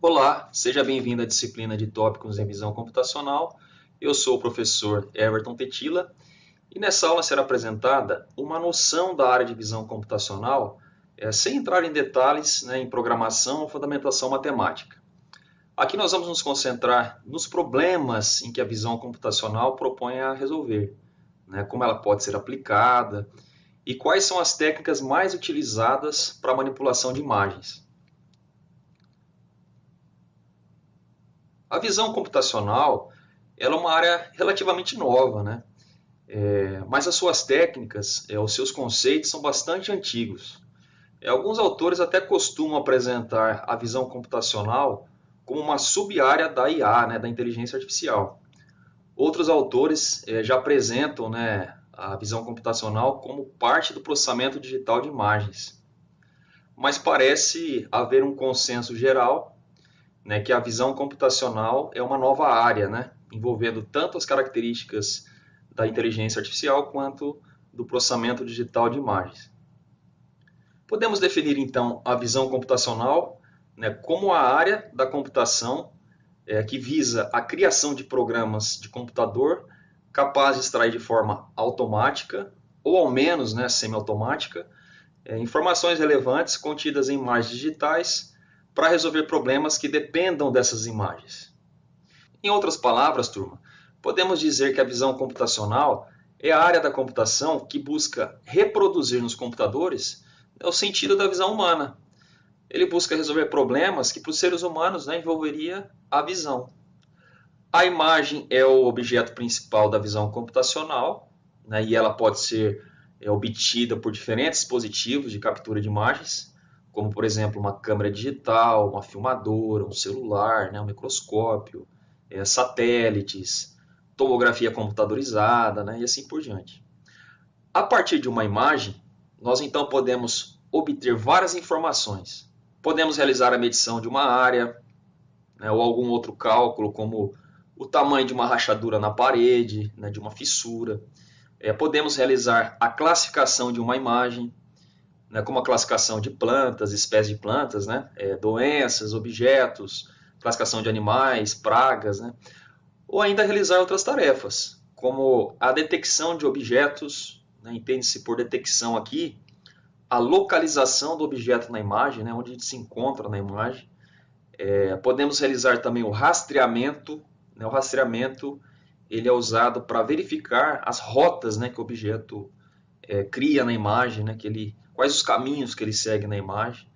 Olá, seja bem-vindo à disciplina de tópicos em visão computacional. Eu sou o professor Everton Tetila e nessa aula será apresentada uma noção da área de visão computacional, sem entrar em detalhes, em programação ou fundamentação matemática. Aqui nós vamos nos concentrar nos problemas em que a visão computacional propõe a resolver, como ela pode ser aplicada e quais são as técnicas mais utilizadas para a manipulação de imagens. A visão computacional ela é uma área relativamente nova, mas as suas técnicas, os seus conceitos são bastante antigos. Alguns autores até costumam apresentar a visão computacional como uma sub-área da IA, da inteligência artificial. Outros autores já apresentam a visão computacional como parte do processamento digital de imagens. Mas parece haver um consenso geral que a visão computacional é uma nova área, envolvendo tanto as características da inteligência artificial quanto do processamento digital de imagens. Podemos definir, então, a visão computacional como a área da computação que visa a criação de programas de computador capazes de extrair de forma automática, ou ao menos semiautomática, informações relevantes contidas em imagens digitais para resolver problemas que dependam dessas imagens. Em outras palavras, turma, podemos dizer que a visão computacional é a área da computação que busca reproduzir nos computadores o sentido da visão humana. Ele busca resolver problemas que para os seres humanos envolveria a visão. A imagem é o objeto principal da visão computacional, e ela pode ser obtida por diferentes dispositivos de captura de imagens, como, por exemplo, uma câmera digital, uma filmadora, um celular, um microscópio, satélites, tomografia computadorizada, e assim por diante. A partir de uma imagem, nós então podemos obter várias informações. Podemos realizar a medição de uma área, ou algum outro cálculo, como o tamanho de uma rachadura na parede, de uma fissura. Podemos realizar a classificação de uma imagem, como a classificação de plantas, espécies de plantas, doenças, objetos, classificação de animais, pragas, ou ainda realizar outras tarefas, como a detecção de objetos, entende-se por detecção aqui, a localização do objeto na imagem, onde ele se encontra na imagem. Podemos realizar também o rastreamento. O rastreamento ele é usado para verificar as rotas que o objeto cria na imagem, quais os caminhos que ele segue na imagem.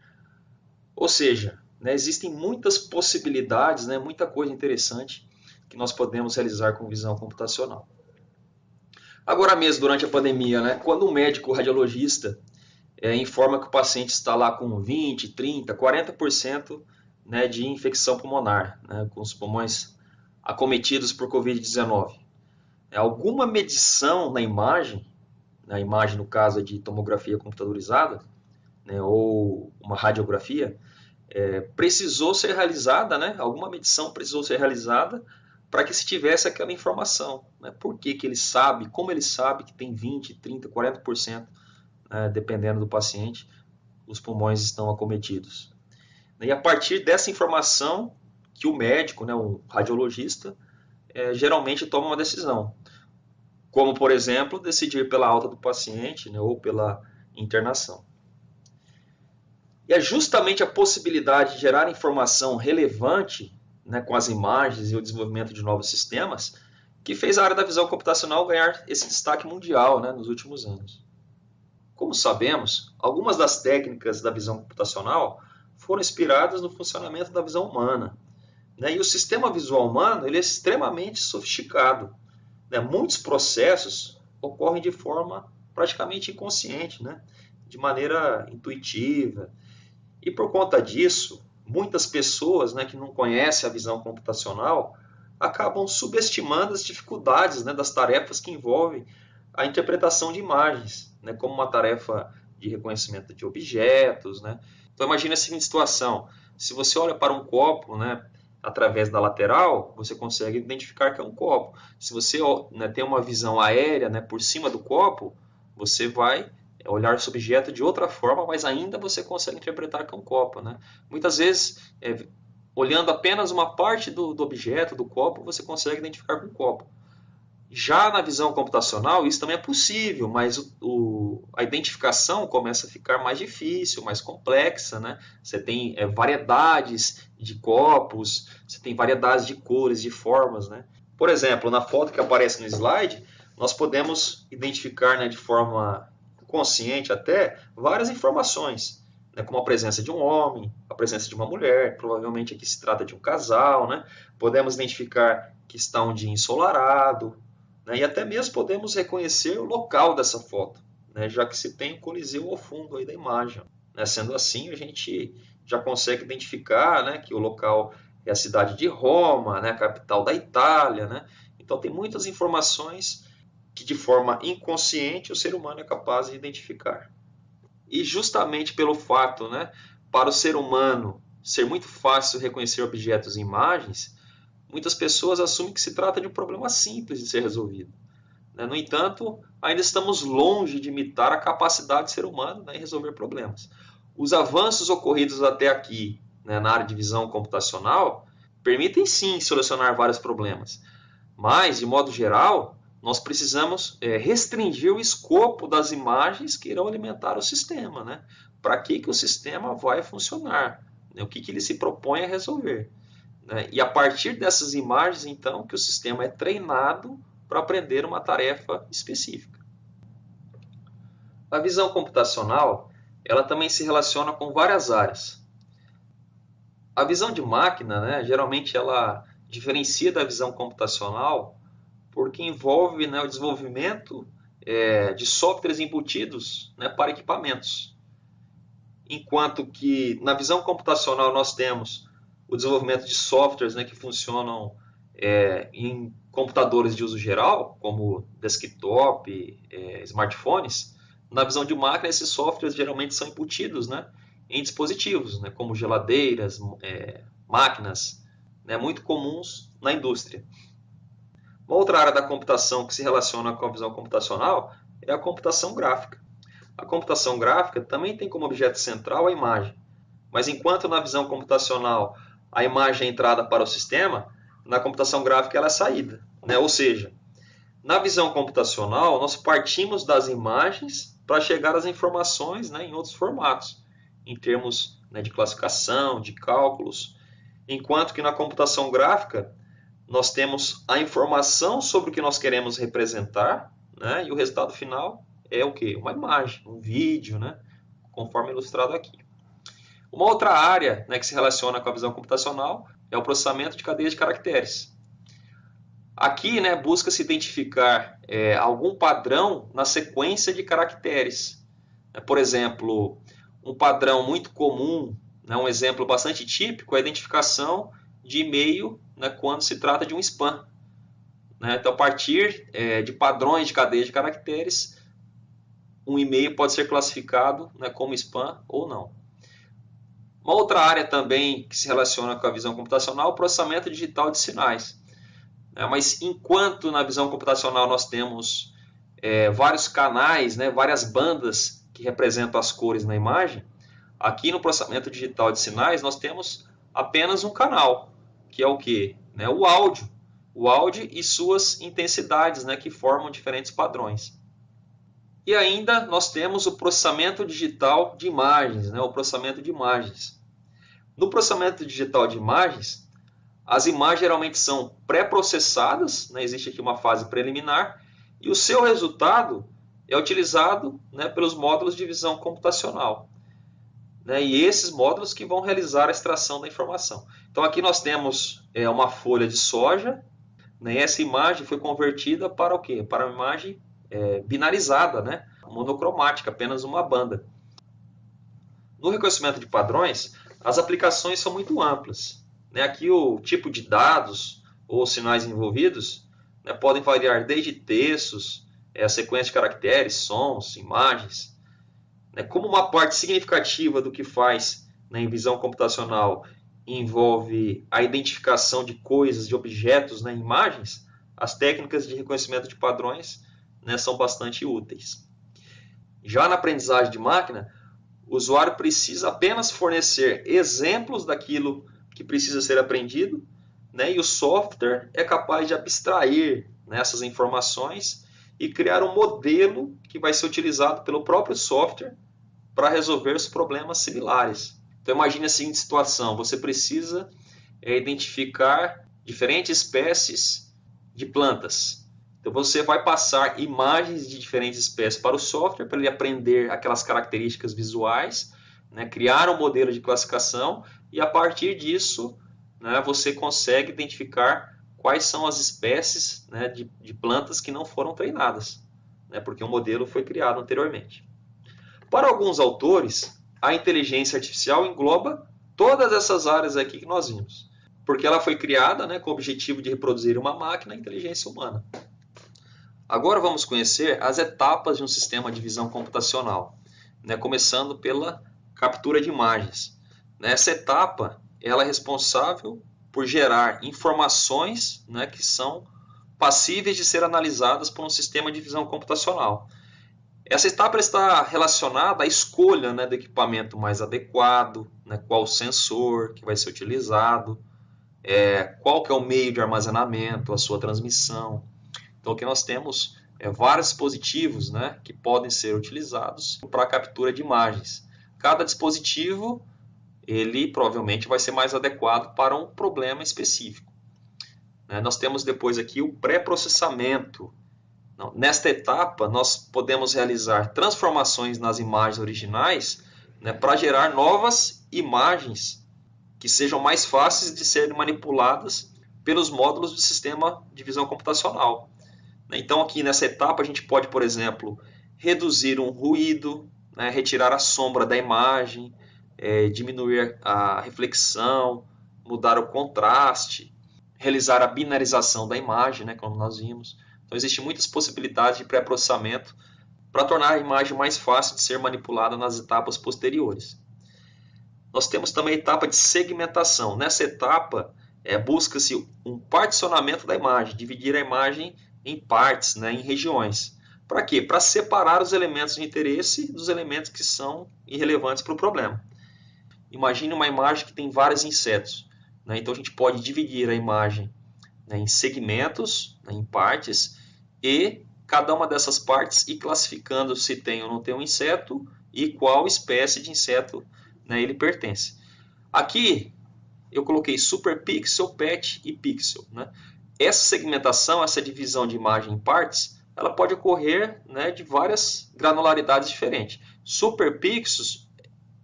Ou seja, existem muitas possibilidades, muita coisa interessante que nós podemos realizar com visão computacional. Agora mesmo, durante a pandemia, quando um médico radiologista informa que o paciente está lá com 20, 30, 40% de infecção pulmonar, com os pulmões acometidos por Covid-19. Alguma medição na imagem no caso de tomografia computadorizada, ou uma radiografia, precisou ser realizada, alguma medição precisou ser realizada para que se tivesse aquela informação. Por que ele sabe, como ele sabe que tem 20, 30, 40%, dependendo do paciente, os pulmões estão acometidos. E a partir dessa informação que o médico, o radiologista, geralmente toma uma decisão. Como, por exemplo, decidir pela alta do paciente ou pela internação. E é justamente a possibilidade de gerar informação relevante com as imagens e o desenvolvimento de novos sistemas que fez a área da visão computacional ganhar esse destaque mundial nos últimos anos. Como sabemos, algumas das técnicas da visão computacional foram inspiradas no funcionamento da visão humana. E o sistema visual humano ele é extremamente sofisticado. Muitos processos ocorrem de forma praticamente inconsciente, de maneira intuitiva. E por conta disso, muitas pessoas que não conhecem a visão computacional acabam subestimando as dificuldades das tarefas que envolvem a interpretação de imagens, como uma tarefa de reconhecimento de objetos. Então imagine a seguinte situação, se você olha para um copo, através da lateral, você consegue identificar que é um copo. Se você tem uma visão aérea por cima do copo, você vai olhar esse objeto de outra forma, mas ainda você consegue interpretar que é um copo. Muitas vezes olhando apenas uma parte do objeto, do copo, você consegue identificar com o copo. Já na visão computacional, isso também é possível, mas a identificação começa a ficar mais difícil, mais complexa, né? Você tem variedades de copos, você tem variedades de cores, de formas, né? Por exemplo, na foto que aparece no slide, nós podemos identificar, né, de forma consciente até várias informações, né, como a presença de um homem, a presença de uma mulher, provavelmente aqui se trata de um casal, né? Podemos identificar que está um dia ensolarado, né? E até mesmo podemos reconhecer o local dessa foto, né? Já que se tem um coliseu ao fundo aí da imagem, né? Sendo assim, a gente já consegue identificar, né, que o local é a cidade de Roma, né, a capital da Itália, né? Então tem muitas informações que de forma inconsciente o ser humano é capaz de identificar. E justamente pelo fato, né, para o ser humano ser muito fácil reconhecer objetos e imagens, muitas pessoas assumem que se trata de um problema simples de ser resolvido. No entanto, ainda estamos longe de imitar a capacidade do ser humano, né, em resolver problemas. Os avanços ocorridos até aqui, né, na área de visão computacional permitem sim solucionar vários problemas, mas, de modo geral, nós precisamos restringir o escopo das imagens que irão alimentar o sistema, né? Para que o sistema vai funcionar, né? O que ele se propõe a resolver, né? E a partir dessas imagens, então, que o sistema é treinado para aprender uma tarefa específica. A visão computacional, ela também se relaciona com várias áreas. A visão de máquina, né, geralmente ela diferencia da visão computacional porque envolve, né, o desenvolvimento de softwares embutidos, né, para equipamentos. Enquanto que na visão computacional nós temos o desenvolvimento de softwares, né, que funcionam em computadores de uso geral, como desktop, smartphones. Na visão de máquina, esses softwares geralmente são embutidos, né, em dispositivos, né, como geladeiras, máquinas, né, muito comuns na indústria. Uma outra área da computação que se relaciona com a visão computacional é a computação gráfica. A computação gráfica também tem como objeto central a imagem, mas enquanto na visão computacional a imagem é entrada para o sistema, na computação gráfica ela é saída, né? Ou seja, na visão computacional nós partimos das imagens para chegar às informações, né, em outros formatos, em termos, né, de classificação, de cálculos, enquanto que na computação gráfica nós temos a informação sobre o que nós queremos representar, né, e o resultado final é o quê? Uma imagem, um vídeo, né, conforme ilustrado aqui. Uma outra área, né, que se relaciona com a visão computacional é o processamento de cadeias de caracteres. Aqui, né, busca-se identificar algum padrão na sequência de caracteres. Por exemplo, um padrão muito comum, né, um exemplo bastante típico é a identificação de e-mail, né, quando se trata de um spam. Né? Então, a partir de padrões de cadeia de caracteres, um e-mail pode ser classificado, né, como spam ou não. Uma outra área também que se relaciona com a visão computacional é o processamento digital de sinais. Mas enquanto na visão computacional nós temos vários canais, né, várias bandas que representam as cores na imagem, aqui no processamento digital de sinais nós temos apenas um canal, que é o quê? O áudio. O áudio e suas intensidades, né, que formam diferentes padrões. E ainda nós temos o processamento digital de imagens, né, o processamento de imagens. No processamento digital de imagens, as imagens geralmente são pré-processadas, né, existe aqui uma fase preliminar, e o seu resultado é utilizado, né, pelos módulos de visão computacional. Né, e esses módulos que vão realizar a extração da informação. Então aqui nós temos uma folha de soja, né, e essa imagem foi convertida para o quê? Para uma imagem binarizada, né, monocromática, apenas uma banda. No reconhecimento de padrões, as aplicações são muito amplas. Né, aqui o tipo de dados ou sinais envolvidos, né, podem variar desde textos, a sequência de caracteres, sons, imagens. Como uma parte significativa do que faz, né, em visão computacional envolve a identificação de coisas, de objetos, né, imagens, as técnicas de reconhecimento de padrões, né, são bastante úteis. Já na aprendizagem de máquina, o usuário precisa apenas fornecer exemplos daquilo, que precisa ser aprendido, né, e o software é capaz de abstrair, né, essas informações e criar um modelo que vai ser utilizado pelo próprio software para resolver os problemas similares. Então imagine a seguinte situação: você precisa identificar diferentes espécies de plantas. Então você vai passar imagens de diferentes espécies para o software para ele aprender aquelas características visuais, né, criar um modelo de classificação e a partir disso, né, você consegue identificar quais são as espécies, né, de plantas que não foram treinadas, né, porque o modelo foi criado anteriormente. Para alguns autores, a inteligência artificial engloba todas essas áreas aqui que nós vimos, porque ela foi criada, né, com o objetivo de reproduzir uma máquina, a inteligência humana. Agora vamos conhecer as etapas de um sistema de visão computacional, né, começando pela captura de imagens. Nessa etapa, ela é responsável por gerar informações, né, que são passíveis de ser analisadas por um sistema de visão computacional. Essa etapa está relacionada à escolha, né, do equipamento mais adequado, né, qual sensor que vai ser utilizado, qual que é o meio de armazenamento, a sua transmissão. Então aqui nós temos vários dispositivos, né, que podem ser utilizados para a captura de imagens. Cada dispositivo ele provavelmente vai ser mais adequado para um problema específico. Nós temos depois aqui o pré-processamento. Nesta etapa, nós podemos realizar transformações nas imagens originais, né, para gerar novas imagens que sejam mais fáceis de serem manipuladas pelos módulos do sistema de visão computacional. Então, aqui nessa etapa, a gente pode, por exemplo, reduzir um ruído, né, retirar a sombra da imagem, diminuir a reflexão, mudar o contraste, realizar a binarização da imagem, né, como nós vimos. Então, existem muitas possibilidades de pré-processamento para tornar a imagem mais fácil de ser manipulada nas etapas posteriores. Nós temos também a etapa de segmentação. Nessa etapa, busca-se um particionamento da imagem, dividir a imagem em partes, né, em regiões. Para quê? Para separar os elementos de interesse dos elementos que são irrelevantes para o problema. Imagine uma imagem que tem vários insetos, né? Então a gente pode dividir a imagem, né, em segmentos, né, em partes, e cada uma dessas partes ir classificando se tem ou não tem um inseto e qual espécie de inseto, né, ele pertence. Aqui eu coloquei superpixel, patch e pixel, né? Essa segmentação, essa divisão de imagem em partes, ela pode ocorrer, né, de várias granularidades diferentes. Superpixels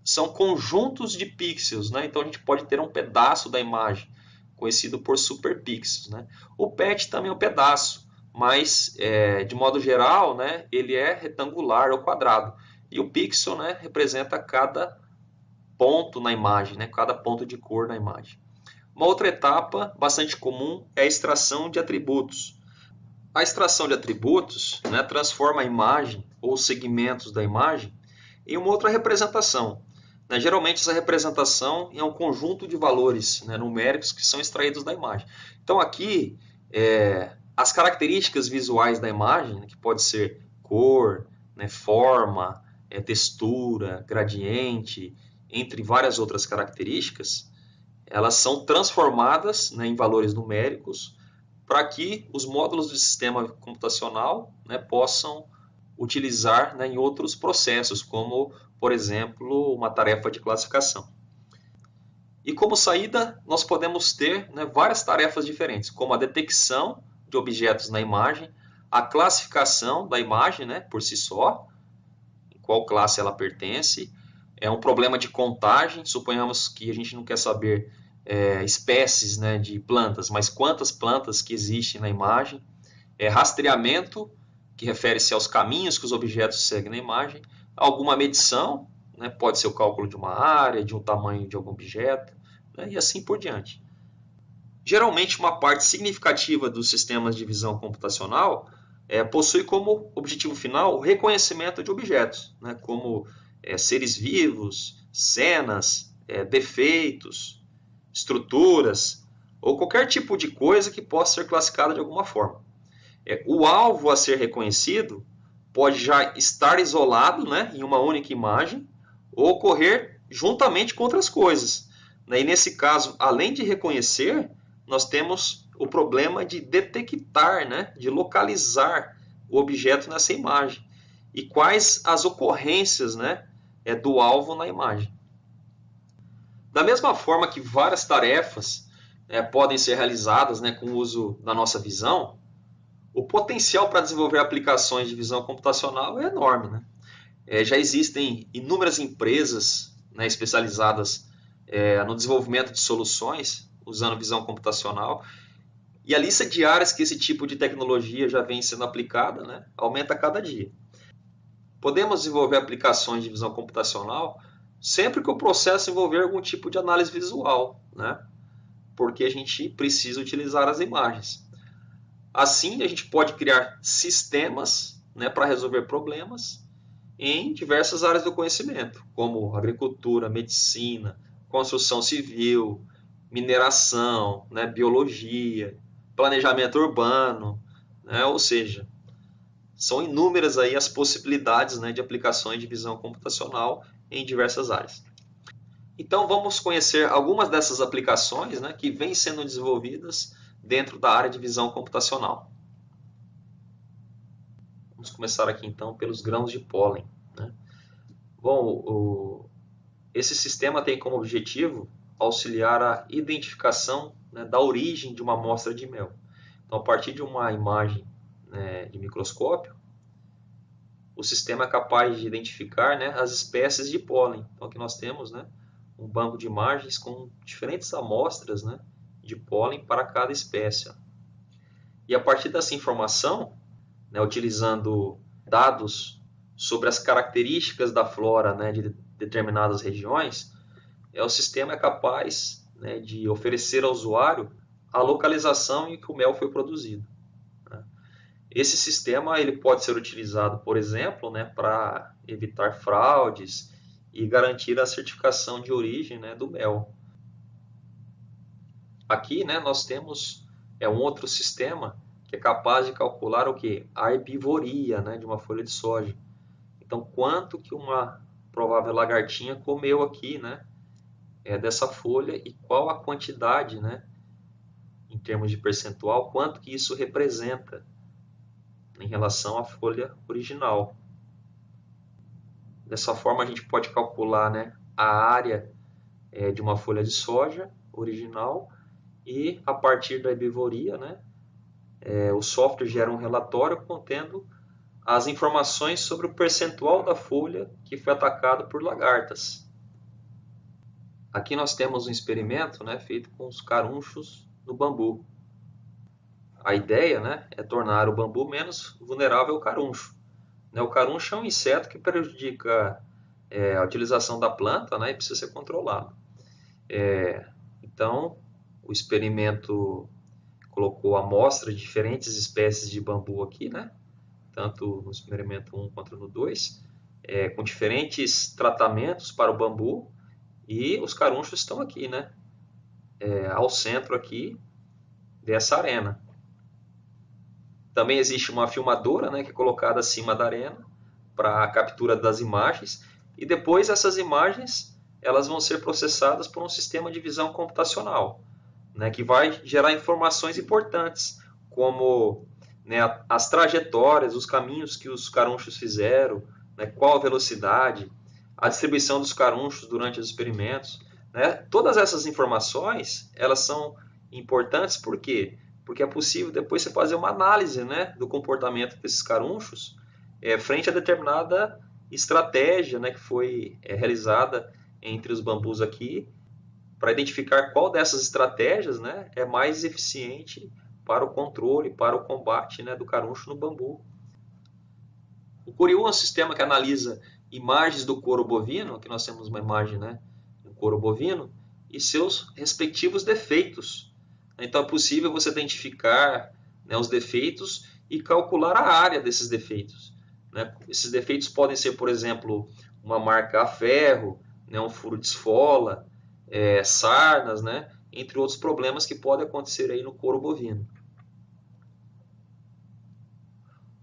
são conjuntos de pixels, né? Então a gente pode ter um pedaço da imagem, conhecido por superpixels, né? O patch também é um pedaço, mas de modo geral, né, ele é retangular ou quadrado. E o pixel, né, representa cada ponto na imagem, né, cada ponto de cor na imagem. Uma outra etapa bastante comum é a extração de atributos. A extração de atributos, né, transforma a imagem ou segmentos da imagem em uma outra representação. Geralmente essa representação é um conjunto de valores, né, numéricos que são extraídos da imagem. Então aqui as características visuais da imagem, né, que pode ser cor, né, forma, textura, gradiente, entre várias outras características, elas são transformadas, né, em valores numéricos para que os módulos do sistema computacional, né, possam utilizar, né, em outros processos, como, por exemplo, uma tarefa de classificação. E como saída, nós podemos ter, né, várias tarefas diferentes, como a detecção de objetos na imagem, a classificação da imagem, né, por si só, em qual classe ela pertence, um problema de contagem, suponhamos que a gente não quer saber espécies, né, de plantas, mas quantas plantas que existem na imagem, rastreamento, que refere-se aos caminhos que os objetos seguem na imagem, alguma medição, né, pode ser o cálculo de uma área, de um tamanho de algum objeto, né, e assim por diante. Geralmente, uma parte significativa dos sistemas de visão computacional possui como objetivo final o reconhecimento de objetos, né, como seres vivos, cenas, defeitos, estruturas, ou qualquer tipo de coisa que possa ser classificada de alguma forma. O alvo a ser reconhecido pode já estar isolado, né, em uma única imagem, ou ocorrer juntamente com outras coisas. E nesse caso, além de reconhecer, nós temos o problema de detectar, né, de localizar o objeto nessa imagem e quais as ocorrências, né, do alvo na imagem. Da mesma forma que várias tarefas podem ser realizadas, né, com o uso da nossa visão, o potencial para desenvolver aplicações de visão computacional é enorme, né? Já existem inúmeras empresas, né, especializadas no desenvolvimento de soluções usando visão computacional, e a lista de áreas que esse tipo de tecnologia já vem sendo aplicada, né, aumenta a cada dia. Podemos desenvolver aplicações de visão computacional sempre que o processo envolver algum tipo de análise visual, né, porque a gente precisa utilizar as imagens. Assim, a gente pode criar sistemas, né, para resolver problemas em diversas áreas do conhecimento, como agricultura, medicina, construção civil, mineração, né, biologia, planejamento urbano, né, ou seja, são inúmeras aí as possibilidades, né, de aplicações de visão computacional em diversas áreas. Então vamos conhecer algumas dessas aplicações, né, que vêm sendo desenvolvidas dentro da área de visão computacional. Vamos começar aqui então pelos grãos de pólen, né? Bom, esse sistema tem como objetivo auxiliar a identificação, né, da origem de uma amostra de mel. Então, a partir de uma imagem, né, de microscópio, o sistema é capaz de identificar, né, as espécies de pólen. Então, aqui nós temos, né, um banco de imagens com diferentes amostras, né, de pólen para cada espécie. E a partir dessa informação, né, utilizando dados sobre as características da flora, né, de determinadas regiões, o sistema é capaz, né, de oferecer ao usuário a localização em que o mel foi produzido. Né. Esse sistema ele pode ser utilizado, por exemplo, né, para evitar fraudes e garantir a certificação de origem, né, do mel. Aqui, né, nós temos um outro sistema que é capaz de calcular o que? A herbivoria, né, de uma folha de soja. Então, quanto que uma provável lagartinha comeu aqui, né, dessa folha e qual a quantidade, né, em termos de percentual, quanto que isso representa em relação à folha original. Dessa forma, a gente pode calcular, né, a área de uma folha de soja original e, a partir da herbivoria, né, o software gera um relatório contendo as informações sobre o percentual da folha que foi atacado por lagartas. Aqui nós temos um experimento, né, feito com os carunchos no bambu. A ideia, né, é tornar o bambu menos vulnerável ao caruncho. O caruncho é um inseto que prejudica a utilização da planta, né, e precisa ser controlado. Então, o experimento colocou amostra de diferentes espécies de bambu aqui, né, tanto no experimento 1 quanto no 2, com diferentes tratamentos para o bambu, e os carunchos estão aqui, né, ao centro aqui dessa arena. Também existe uma filmadora, né, que é colocada acima da arena para a captura das imagens, e depois essas imagens elas vão ser processadas por um sistema de visão computacional, né, que vai gerar informações importantes, como, né, as trajetórias, os caminhos que os carunchos fizeram, né, qual a velocidade, a distribuição dos carunchos durante os experimentos. Né? Todas essas informações elas são importantes por quê? Porque é possível depois você fazer uma análise, né, do comportamento desses carunchos frente a determinada estratégia, né, que foi realizada entre os bambus aqui, para identificar qual dessas estratégias, né, é mais eficiente para o controle, para o combate, né, do caruncho no bambu. O Curiú é um sistema que analisa imagens do couro bovino. Aqui nós temos uma imagem, né, do couro bovino e seus respectivos defeitos. Então é possível você identificar, né, os defeitos e calcular a área desses defeitos. Né? Esses defeitos podem ser, por exemplo, uma marca a ferro, né, um furo de esfola, sarnas, né, entre outros problemas que podem acontecer aí no couro bovino.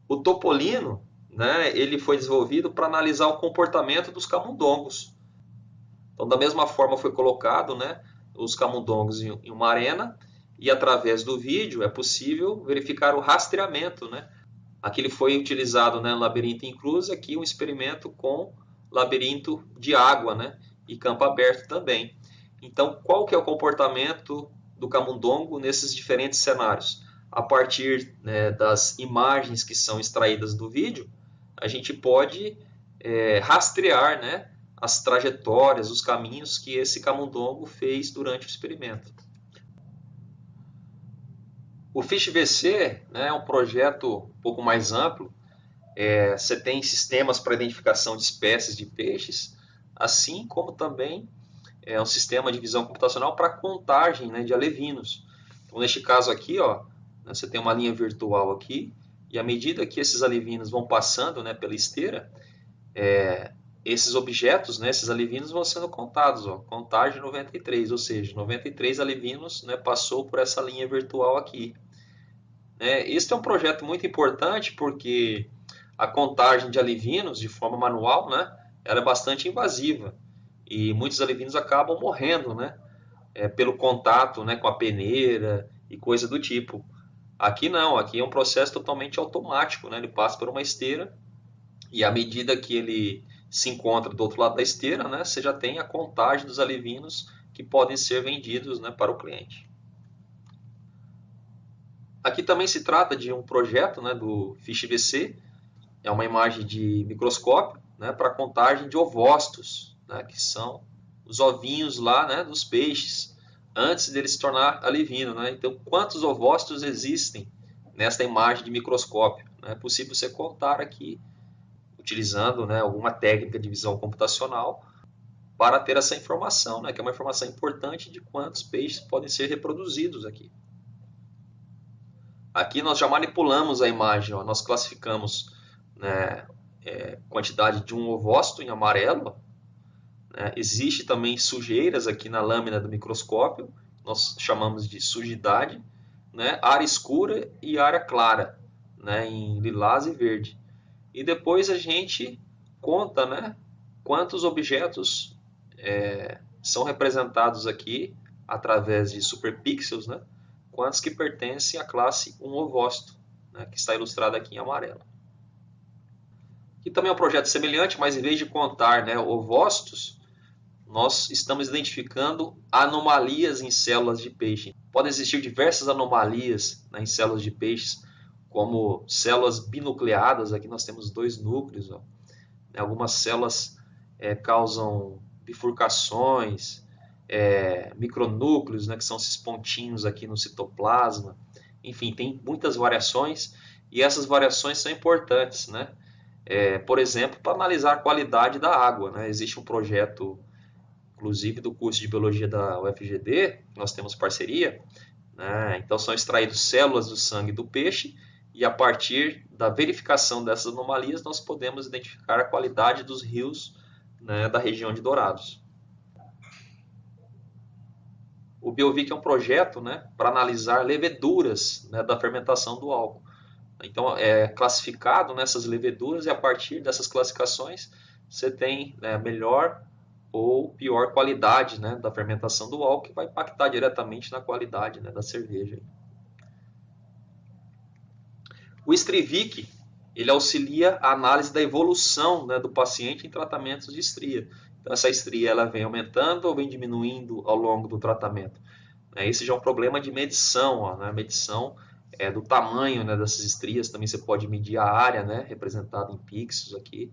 O Topolino, né, ele foi desenvolvido para analisar o comportamento dos camundongos. Então, da mesma forma foi colocado, né, os camundongos em uma arena e através do vídeo é possível verificar o rastreamento, né? Aqui ele foi utilizado, né, no labirinto incluso, aqui um experimento com labirinto de água, né, e campo aberto também. Então, qual que é o comportamento do camundongo nesses diferentes cenários? A partir, né, das imagens que são extraídas do vídeo, a gente pode rastrear, né, as trajetórias, os caminhos que esse camundongo fez durante o experimento. O FishVC, né, é um projeto um pouco mais amplo. Você tem sistemas para identificação de espécies de peixes, assim como também um sistema de visão computacional para contagem, né, de alevinos. Então, neste caso aqui, ó, né, você tem uma linha virtual aqui, e à medida que esses alevinos vão passando, né, pela esteira, esses objetos, né, esses alevinos vão sendo contados. Ó, contagem 93, ou seja, 93 alevinos, né, passou por essa linha virtual aqui. Este é um projeto muito importante porque a contagem de alevinos de forma manual, né, ela é bastante invasiva e muitos alevinos acabam morrendo, né, pelo contato, né, com a peneira e coisa do tipo. Aqui não, aqui é um processo totalmente automático, né, ele passa por uma esteira e à medida que ele se encontra do outro lado da esteira, né, você já tem a contagem dos alevinos que podem ser vendidos, né, para o cliente. Aqui também se trata de um projeto, né, do FishVC, é uma imagem de microscópio, né, para contagem de ovócitos, né, que são os ovinhos lá, né, dos peixes, antes dele se tornar alevino. Né? Então, quantos ovócitos existem nesta imagem de microscópio? É possível você contar aqui, utilizando, né, alguma técnica de visão computacional, para ter essa informação, né, que é uma informação importante de quantos peixes podem ser reproduzidos aqui. Aqui nós já manipulamos a imagem, ó, nós classificamos, né, quantidade de um ovócito em amarelo. Né? Existe também sujeiras aqui na lâmina do microscópio, nós chamamos de sujidade, né? Área escura e área clara, né? Em lilás e verde. E depois a gente conta, né, quantos objetos são representados aqui através de superpixels, né? Quantos que pertencem à classe 1 ovócito, né, que está ilustrado aqui em amarelo. Aqui também é um projeto semelhante, mas em vez de contar, né, ovócitos, nós estamos identificando anomalias em células de peixe. Podem existir diversas anomalias, né, em células de peixes, como células binucleadas. Aqui nós temos 2 núcleos. Ó. Algumas células causam bifurcações, micronúcleos, né, que são esses pontinhos aqui no citoplasma. Enfim, tem muitas variações e essas variações são importantes, né? Por exemplo, para analisar a qualidade da água. Né? Existe um projeto, inclusive do curso de Biologia da UFGD, nós temos parceria, né? Então são extraídas células do sangue do peixe e a partir da verificação dessas anomalias nós podemos identificar a qualidade dos rios, né, da região de Dourados. O Biovic é um projeto, né, para analisar leveduras, né, da fermentação do álcool. Então é classificado nessas leveduras e a partir dessas classificações você tem, né, melhor ou pior qualidade, né, da fermentação do álcool, que vai impactar diretamente na qualidade, né, da cerveja. O Strivic, ele auxilia a análise da evolução, né, do paciente em tratamentos de estria. Então essa estria ela vem aumentando ou vem diminuindo ao longo do tratamento. Esse já é um problema de medição, ó, né? Medição do tamanho, né, dessas estrias. Também você pode medir a área, né, representada em pixels aqui.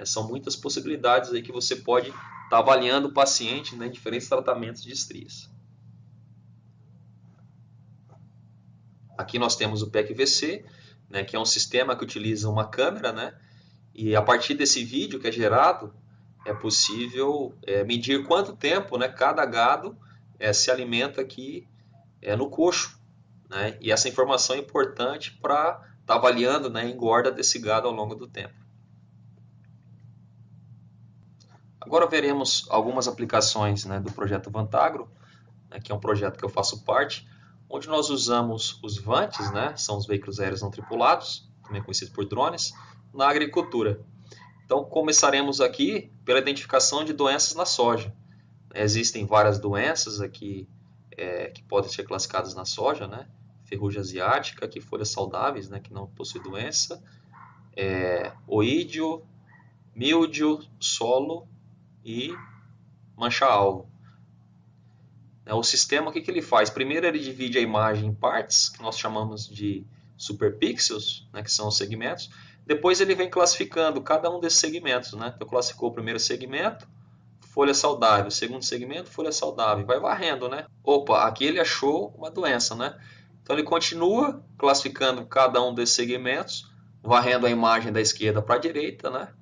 São muitas possibilidades aí que você pode estar avaliando o paciente, né, em diferentes tratamentos de estrias. Aqui nós temos o PEC-VC, né, que é um sistema que utiliza uma câmera, né, e a partir desse vídeo que é gerado, é possível medir quanto tempo, né, cada gado se alimenta aqui no coxo. Né, e essa informação é importante para estar avaliando, né, a engorda desse gado ao longo do tempo. Agora veremos algumas aplicações, né, do projeto Vantagro, né, que é um projeto que eu faço parte, onde nós usamos os VANTs, né, são os veículos aéreos não tripulados, também conhecidos por drones, na agricultura. Então começaremos aqui pela identificação de doenças na soja. Existem várias doenças aqui que podem ser classificadas na soja, né? Ferrugem asiática, aqui folhas saudáveis, né, que não possuem doença, oídio, míldio, solo e mancha-alvo. O sistema, o que ele faz? Primeiro ele divide a imagem em partes, que nós chamamos de superpixels, né, que são os segmentos. Depois ele vem classificando cada um desses segmentos. Né? Então classificou o primeiro segmento, folha saudável. Segundo segmento, folha saudável. Vai varrendo, né? Opa, aqui ele achou uma doença, né? Então ele continua classificando cada um desses segmentos, varrendo a imagem da esquerda para a direita, né?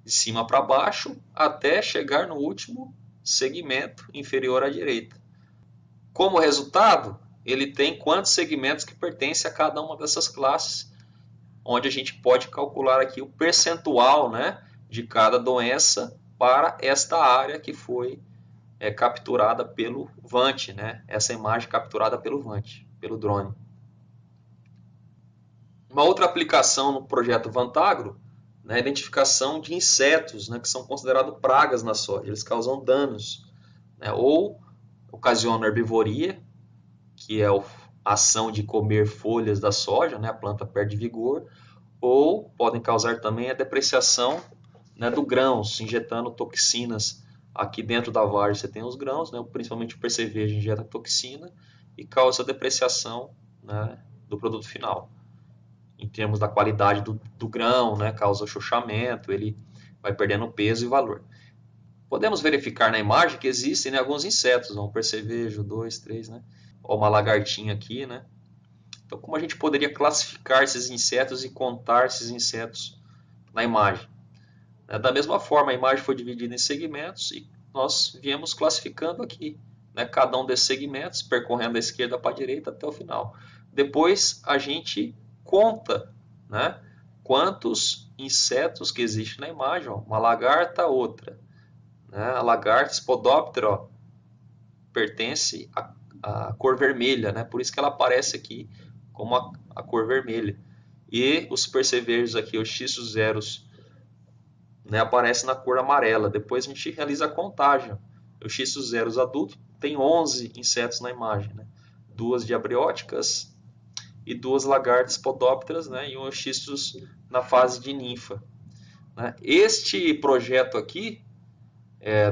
De cima para baixo, até chegar no último segmento inferior à direita. Como resultado, ele tem quantos segmentos que pertencem a cada uma dessas classes, onde a gente pode calcular aqui o percentual, né, de cada doença para esta área que foi capturada pelo VANT, né, essa imagem capturada pelo VANT, pelo drone. Uma outra aplicação no projeto Vantagro, né, é a identificação de insetos, né, que são considerados pragas na soja. Eles causam danos, né, ou ocasionam herbivoria, que é a ação de comer folhas da soja, né, a planta perde vigor, ou podem causar também a depreciação, né, do grãos, injetando toxinas. Aqui dentro da vagem você tem os grãos, né, principalmente o percevejo injeta toxina e causa depreciação, né, do produto final. Em termos da qualidade do grão, né, causa chuchamento, ele vai perdendo peso e valor. Podemos verificar na imagem que existem, né, alguns insetos, um percevejo, 2, 3, né, ou uma lagartinha aqui, né. Então, como a gente poderia classificar esses insetos e contar esses insetos na imagem? Da mesma forma, a imagem foi dividida em segmentos e nós viemos classificando aqui, né, cada um desses segmentos, percorrendo da esquerda para a direita até o final. Depois a gente conta, né, quantos insetos que existem na imagem. Ó, uma lagarta, outra. Né, a lagarta Spodoptera pertence à cor vermelha, né, por isso que ela aparece aqui como a cor vermelha. E os percevejos aqui, os X0, né, aparece na cor amarela. Depois a gente realiza a contagem. O X0 adulto tem 11 insetos na imagem, né? 2 diabrióticas e 2 lagartas podópteras, né? E um X na fase de ninfa. Né? Este projeto aqui,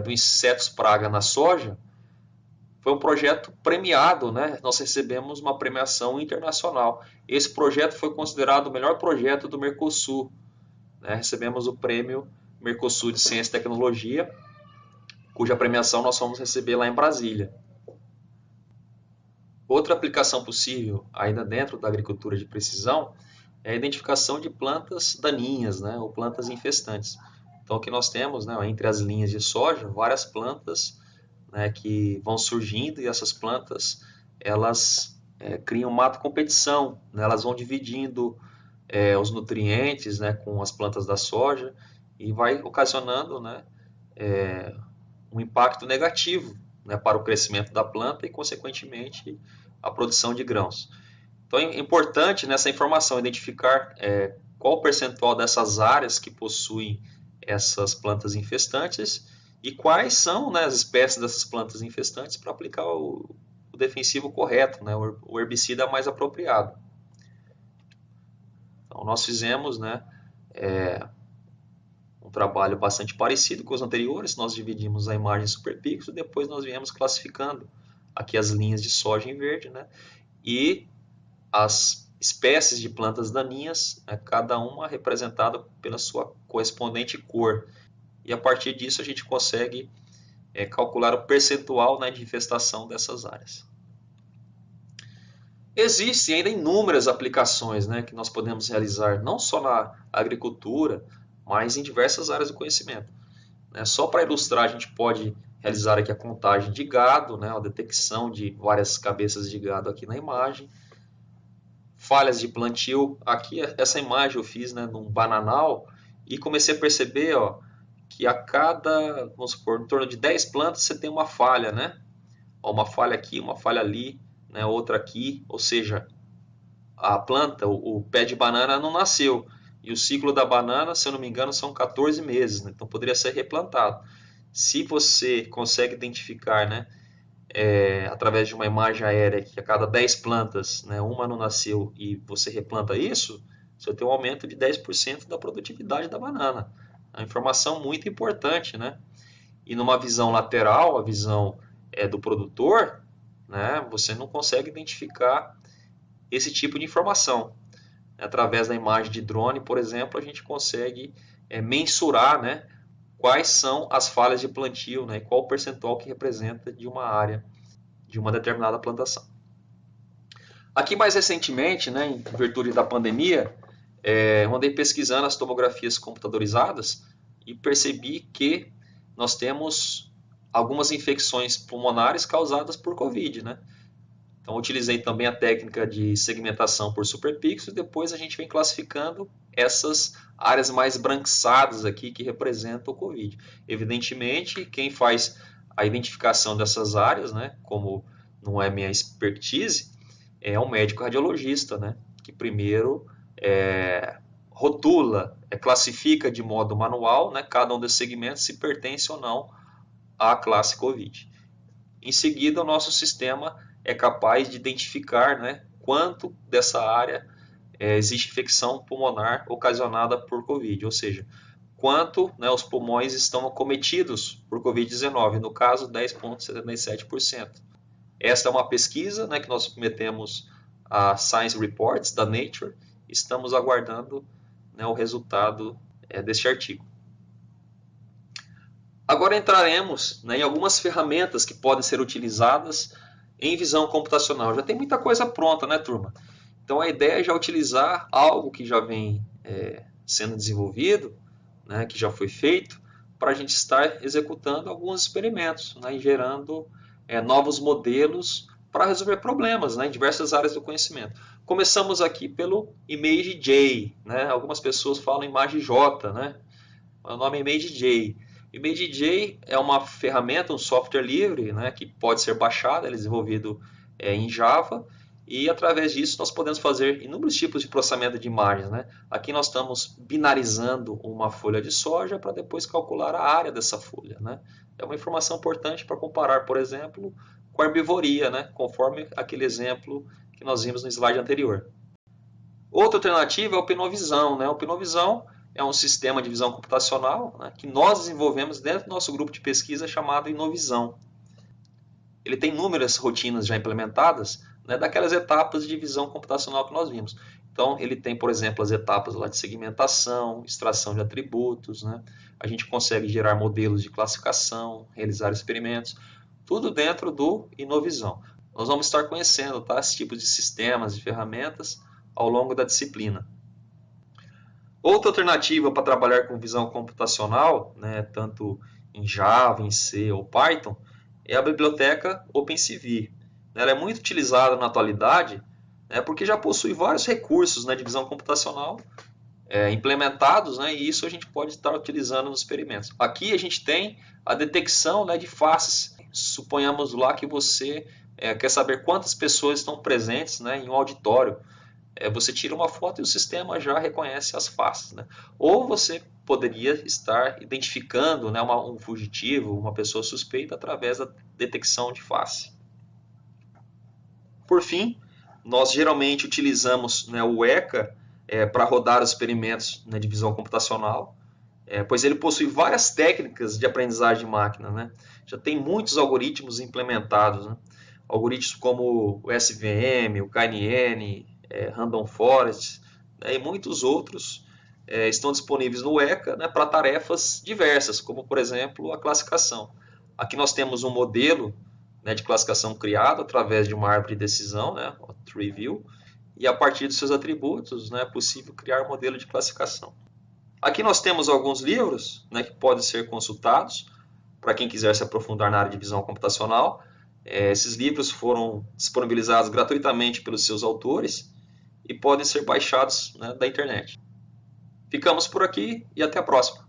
do insetos praga na soja, foi um projeto premiado, né? Nós recebemos uma premiação internacional. Esse projeto foi considerado o melhor projeto do Mercosul. Né? Recebemos o prêmio Mercosul de Ciência e Tecnologia, cuja premiação nós vamos receber lá em Brasília. Outra aplicação possível, ainda dentro da agricultura de precisão, é a identificação de plantas daninhas, né, ou plantas infestantes. Então, aqui nós temos, né, entre as linhas de soja, várias plantas, né, que vão surgindo, e essas plantas elas criam mato competição, né, elas vão dividindo os nutrientes, né, com as plantas da soja, e vai ocasionando, né, um impacto negativo, né, para o crescimento da planta e, consequentemente, a produção de grãos. Então é importante nessa informação identificar qual o percentual dessas áreas que possuem essas plantas infestantes e quais são, né, as espécies dessas plantas infestantes para aplicar o defensivo correto, né, o herbicida mais apropriado. Então nós fizemos, né, um trabalho bastante parecido com os anteriores. Nós dividimos a imagem em superpixel, depois nós viemos classificando aqui as linhas de soja em verde, né, e as espécies de plantas daninhas, né, cada uma representada pela sua correspondente cor. E a partir disso a gente consegue calcular o percentual, né, de infestação dessas áreas. Existem ainda inúmeras aplicações, né, que nós podemos realizar, não só na agricultura, mas em diversas áreas do conhecimento. Só para ilustrar, a gente pode realizar aqui a contagem de gado, né, a detecção de várias cabeças de gado aqui na imagem, falhas de plantio. Aqui, essa imagem eu fiz, né, num bananal e comecei a perceber, ó, que a cada, vamos supor, em torno de 10 plantas você tem uma falha, né? Ó, uma falha aqui, uma falha ali, né, outra aqui, ou seja, a planta, o pé de banana não nasceu. E o ciclo da banana, se eu não me engano, são 14 meses, né? Então poderia ser replantado. Se você consegue identificar, né, através de uma imagem aérea que a cada 10 plantas, né, uma não nasceu e você replanta isso, você tem um aumento de 10% da produtividade da banana. É uma informação muito importante, né? E numa visão lateral, a visão do produtor, né, você não consegue identificar esse tipo de informação. Através da imagem de drone, por exemplo, a gente consegue mensurar, né, quais são as falhas de plantio, né, e qual o percentual que representa de uma área, de uma determinada plantação. Aqui mais recentemente, né, em virtude da pandemia, eu andei pesquisando as tomografias computadorizadas e percebi que nós temos algumas infecções pulmonares causadas por Covid, né? Então, utilizei também a técnica de segmentação por superpixel e depois a gente vem classificando essas áreas mais branquiçadas aqui que representam o Covid. Evidentemente, quem faz a identificação dessas áreas, né, como não é minha expertise, é um médico radiologista, né, que primeiro rotula, classifica de modo manual, né, cada um desses segmentos se pertence ou não à classe Covid. Em seguida, o nosso sistema é capaz de identificar, né, quanto dessa área existe infecção pulmonar ocasionada por Covid, ou seja, quanto, né, os pulmões estão acometidos por Covid-19, no caso 10,77%. Esta é uma pesquisa, né, que nós submetemos a Science Reports da Nature, estamos aguardando, né, o resultado deste artigo. Agora entraremos, né, em algumas ferramentas que podem ser utilizadas em visão computacional. Já tem muita coisa pronta, né, turma? Então a ideia é já utilizar algo que já vem sendo desenvolvido, né, que já foi feito, para a gente estar executando alguns experimentos, né, e gerando novos modelos para resolver problemas, né, em diversas áreas do conhecimento. Começamos aqui pelo ImageJ, né? Algumas pessoas falam ImageJ, né? O nome é ImageJ. ImageJ é uma ferramenta, um software livre, né, que pode ser baixado, ele é desenvolvido em Java, e através disso nós podemos fazer inúmeros tipos de processamento de imagens, né? Aqui nós estamos binarizando uma folha de soja para depois calcular a área dessa folha, né? É uma informação importante para comparar, por exemplo, com a herbivoria, né? Conforme aquele exemplo que nós vimos no slide anterior. Outra alternativa é o Pinovisão, né? O Pinovisão é um sistema de visão computacional, né, que nós desenvolvemos dentro do nosso grupo de pesquisa chamado Inovisão. Ele tem inúmeras rotinas já implementadas, né, daquelas etapas de visão computacional que nós vimos. Então, ele tem, por exemplo, as etapas lá de segmentação, extração de atributos, né? A gente consegue gerar modelos de classificação, realizar experimentos, tudo dentro do Inovisão. Nós vamos estar conhecendo, tá, esse tipo de sistemas e ferramentas ao longo da disciplina. Outra alternativa para trabalhar com visão computacional, né, tanto em Java, em C ou Python, é a biblioteca OpenCV. Ela é muito utilizada na atualidade, né, porque já possui vários recursos, né, de visão computacional implementados, né, e isso a gente pode estar utilizando nos experimentos. Aqui a gente tem a detecção, né, de faces. Suponhamos lá que você quer saber quantas pessoas estão presentes, né, em um auditório. Você tira uma foto e o sistema já reconhece as faces, né? Ou você poderia estar identificando, né, um fugitivo, uma pessoa suspeita através da detecção de face. Por fim, nós geralmente utilizamos, né, o ECA para rodar os experimentos, né, de visão computacional, pois ele possui várias técnicas de aprendizagem de máquina, né? Já tem muitos algoritmos implementados, né? Algoritmos como o SVM, o KNN, Random Forest, né, e muitos outros estão disponíveis no ECA, né, para tarefas diversas, como por exemplo a classificação. Aqui nós temos um modelo, né, de classificação criado através de uma árvore de decisão, né, o Tree View, e a partir dos seus atributos, né, é possível criar um modelo de classificação. Aqui nós temos alguns livros, né, que podem ser consultados para quem quiser se aprofundar na área de visão computacional. Esses livros foram disponibilizados gratuitamente pelos seus autores e podem ser baixados, né, da internet. Ficamos por aqui e até a próxima.